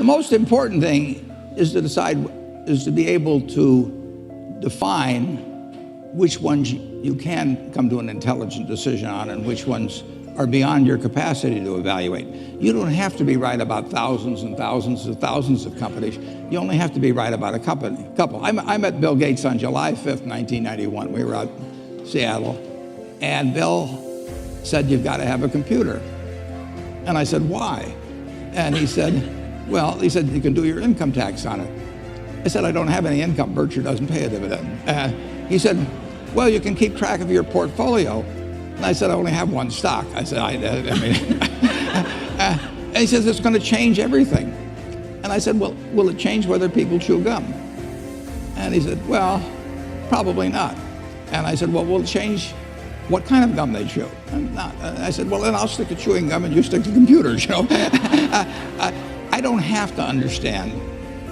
The most important thing is to be able to define which ones you can come to an intelligent decision on and which ones are beyond your capacity to evaluate. You don't have to be right about thousands and thousands and thousands of companies. You only have to be right about a couple. I met Bill Gates on July 5th, 1991. We were out in Seattle, and Bill said, "You've got to have a computer." And I said, "Why?" And he said, "You can do your income tax on it." I said, "I don't have any income. Berkshire doesn't pay a dividend." He said, "Well, you can keep track of your portfolio." And I said, "I only have one stock." I said, and he says, "It's going to change everything." And I said, "Well, will it change whether people chew gum?" And he said, "Well, probably not." And I said, "Well, will it change what kind of gum they chew?" And I said, "Well, then I'll stick to chewing gum and you stick to computers, you know." I don't have to understand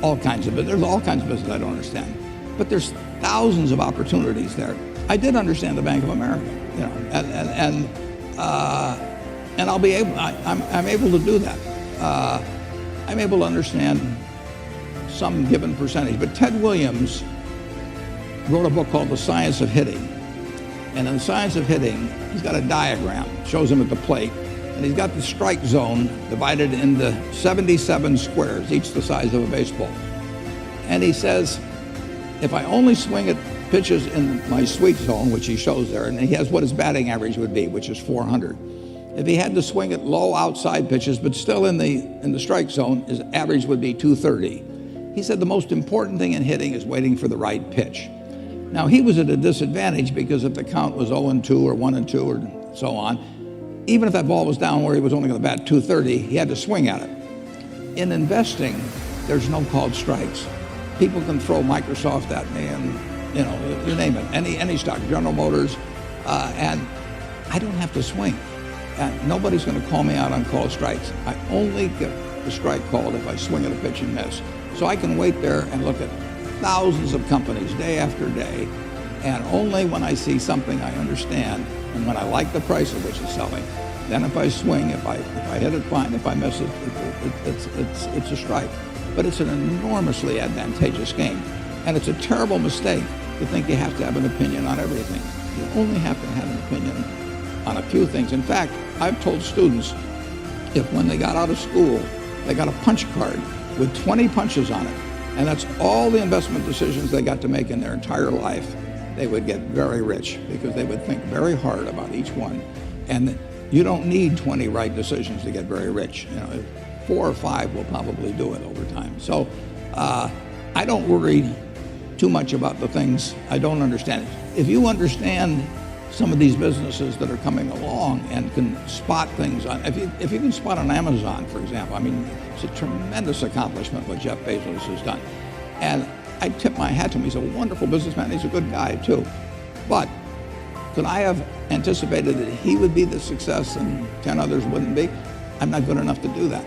all kinds of business. There's all kinds of business I don't understand. But there's thousands of opportunities there. I did understand the Bank of America, you know, and I'll be able. I'm able to do that. I'm able to understand some given percentage. But Ted Williams wrote a book called The Science of Hitting, and in The Science of Hitting, he's got a diagram. Shows him at the plate, and he's got the strike zone divided into 77 squares, each the size of a baseball. And he says, if I only swing at pitches in my sweet zone, which he shows there, and he has what his batting average would be, which is 400. If he had to swing at low outside pitches, but still in the strike zone, his average would be 230. He said the most important thing in hitting is waiting for the right pitch. Now, he was at a disadvantage because if the count was 0-2 or 1-2 or so on, even if that ball was down where he was only going to bat 230, he had to swing at it. In investing, there's no called strikes. People can throw Microsoft at me and, you know, you name it, any stock, General Motors, and I don't have to swing. And nobody's going to call me out on called strikes. I only get the strike called if I swing at a pitch and miss. So I can wait there and look at thousands of companies day after day, and only when I see something I understand and when I like the price at which it's selling, then if I swing, if I hit it, fine. If I miss it, it's a strike. But it's an enormously advantageous game. And it's a terrible mistake to think you have to have an opinion on everything. You only have to have an opinion on a few things. In fact, I've told students, if when they got out of school, they got a punch card with 20 punches on it, and that's all the investment decisions they got to make in their entire life, they would get very rich because they would think very hard about each one. And you don't need 20 right decisions to get very rich. You know, 4 or 5 will probably do it over time. So I don't worry too much about the things I don't understand. If you understand some of these businesses that are coming along and can spot things on, if you can spot on Amazon, for example, I mean, it's a tremendous accomplishment what Jeff Bezos has done. And I tip my hat to him. He's a wonderful businessman. He's a good guy too. But could I have anticipated that he would be the success and 10 others wouldn't be? I'm not good enough to do that.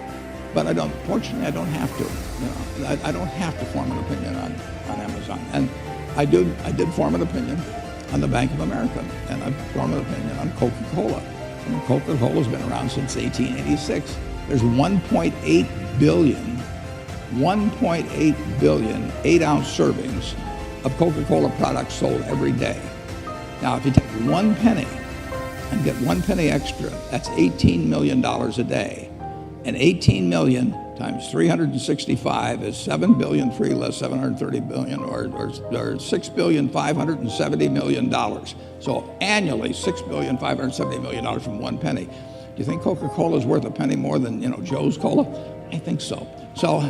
But fortunately, I don't have to. You know, I don't have to form an opinion on Amazon. And I did form an opinion on the Bank of America, and I've formed an opinion on Coca-Cola. I mean, Coca-Cola's been around since 1886. There's 1.8 billion 8-ounce servings of Coca-Cola products sold every day. Now, if you take 1 penny and get 1 penny extra, that's $18 million a day. And 18 million times 365 is 7 billion, 3 less 730 billion, or $6,570,000,000. So annually, $6,570,000,000 from 1 penny. Do you think Coca-Cola is worth a penny more than, you know, Joe's Cola? I think so. So,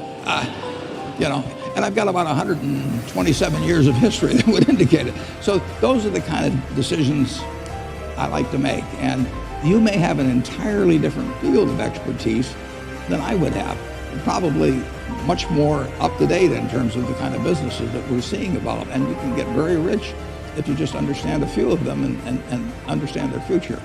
you know, and I've got about 127 years of history that would indicate it. So those are the kind of decisions I like to make. And you may have an entirely different field of expertise than I would have. Probably much more up to date in terms of the kind of businesses that we're seeing develop. And you can get very rich if you just understand a few of them and understand their future.